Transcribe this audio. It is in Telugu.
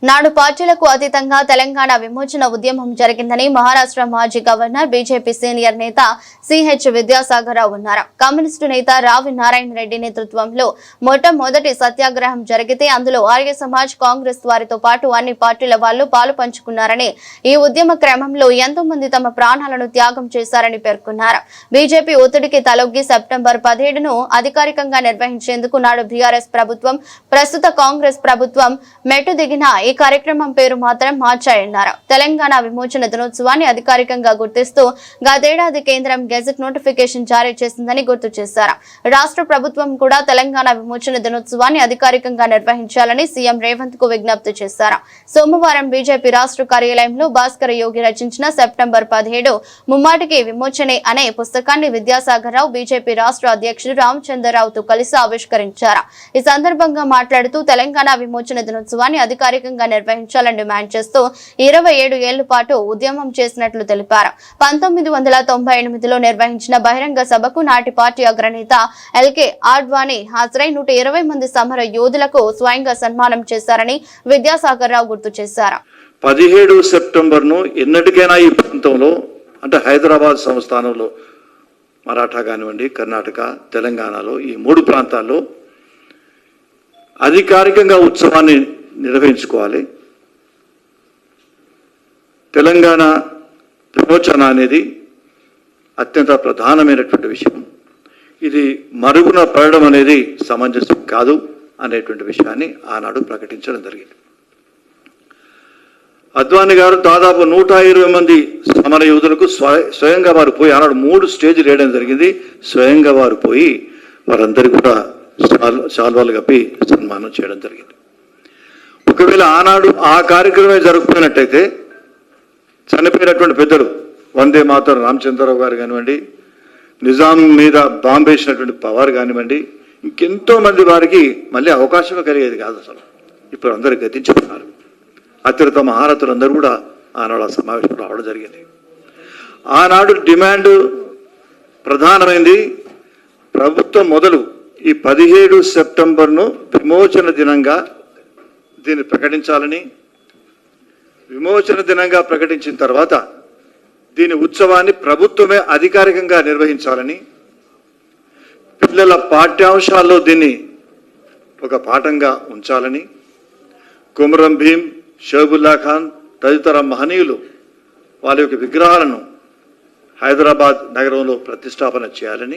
నాడు పార్టీలకు అతీతంగా తెలంగాణ విమోచన ఉద్యమం జరిగిందని మహారాష్ట్ర మాజీ గవర్నర్ బీజేపీ సీనియర్ నేత సిహెచ్ విద్యాసాగర్ రావు అన్నారు. కమ్యూనిస్టు నేత రావి నారాయణ రెడ్డి నేతృత్వంలో మొట్టమొదటి సత్యాగ్రహం జరిగితే అందులో ఆర్య సమాజ్, కాంగ్రెస్ వారితో పాటు అన్ని పార్టీల వాళ్లు పాలు పంచుకున్నారని, ఈ ఉద్యమ క్రమంలో ఎంతో మంది తమ ప్రాణాలను త్యాగం చేశారని పేర్కొన్నారు. బీజేపీ ఒత్తిడికి తలొగ్గి సెప్టెంబర్ 17ను అధికారికంగా నిర్వహించేందుకు నాడు బీఆర్ఎస్ ప్రభుత్వం, ప్రస్తుత కాంగ్రెస్ ప్రభుత్వం మెట్టు దిగిన ఈ కార్యక్రమం పేరు మాత్రం మార్చాయన్నారు. తెలంగాణ విమోచన దినోత్సవాన్ని అధికారికంగా గుర్తిస్తూ గతేడాది కేంద్రం గెజెట్ నోటిఫికేషన్ జారీ చేసిందని గుర్తు చేశారు. రాష్ట్ర ప్రభుత్వం కూడా తెలంగాణ విమోచన దినోత్సవాన్ని అధికారికంగా నిర్వహించాలని సీఎం రేవంత్ కు విజ్ఞప్తి చేశారు. సోమవారం బీజేపీ రాష్ట్ర కార్యాలయంలో భాస్కర్ యోగి రచించిన సెప్టెంబర్ 17 ముమ్మాటికి విమోచనే అనే పుస్తకాన్ని విద్యాసాగర్ రావు బీజేపీ రాష్ట్ర అధ్యక్షుడు రామచంద్రరావుతో కలిసి ఆవిష్కరించారు. ఈ సందర్భంగా మాట్లాడుతూ తెలంగాణ విమోచన దినోత్సవాన్ని అధికారికంగా నిర్వహించాలని డిమాండ్ చేస్తూ 27 ఏళ్ల పాటు ఉద్యమం చేసినట్లు తెలిపారు. 1998లో నిర్వహించిన బహిరంగ సభకు నాటి పార్టీ అగ్రనేత ఎల్కే ఆడ్వాణి హాజరై 120 మంది సమర యోధులకు స్వయంగా సన్మానం చేశారని విద్యాసాగర్ రావు గుర్తు చేశారు. 17 సెప్టెంబర్ను ఎన్నటికైనా ఈ ప్రాంతంలో అంటే హైదరాబాద్ సంస్థానంలో మరాఠా కానివ్వండి, కర్ణాటక, తెలంగాణలో ఈ 3 ప్రాంతాల్లో అధికారికంగా ఉత్సవాన్ని నిర్వహించుకోవాలి. తెలంగాణ విమోచన అనేది అత్యంత ప్రధానమైనటువంటి విషయం. ఇది మరుగున పడడం అనేది సమంజసం కాదు అనేటువంటి విషయాన్ని ఆనాడు ప్రకటించడం జరిగింది. అద్వానీ గారు దాదాపు 120 మంది సమర యోధులకు స్వయంగా వారు పోయి ఆనాడు 3 స్టేజ్లు వేయడం జరిగింది. స్వయంగా వారు పోయి వారందరికీ కూడా శాల్వాలు కప్పి సన్మానం చేయడం జరిగింది. ఒకవేళ ఆనాడు ఆ కార్యక్రమం జరగకపోయినట్టయితే చనిపోయినటువంటి పెద్దలు వందే మాతరం రామచంద్రరావు గారు కానివ్వండి, నిజాం మీద బాంబు వేసినటువంటి పవార్ కానివ్వండి, ఇంకెంతో మంది వారికి మళ్ళీ అవకాశమే కలిగేది కాదు. అసలు ఇప్పుడు అందరూ గతించుకున్నారు. అత్యున్నత మహారథులు అందరూ కూడా ఆనాడు ఆ సమావేశంలో రావడం జరిగింది. ఆనాడు డిమాండ్ ప్రధానమైంది. ప్రభుత్వం మొదలు ఈ 17 సెప్టెంబర్ను విమోచన దినంగా దీన్ని ప్రకటించాలని, విమోచన దినంగా ప్రకటించిన తర్వాత దీని ఉత్సవాన్ని ప్రభుత్వమే అధికారికంగా నిర్వహించాలని, పిల్లల పాఠ్యాంశాల్లో దీన్ని ఒక పాఠంగా ఉంచాలని, కుమరం భీం, షహబుల్లా ఖాన్ తదితర మహనీయులు వాళ్ళ యొక్క విగ్రహాలను హైదరాబాద్ నగరంలో ప్రతిష్టాపన చేయాలని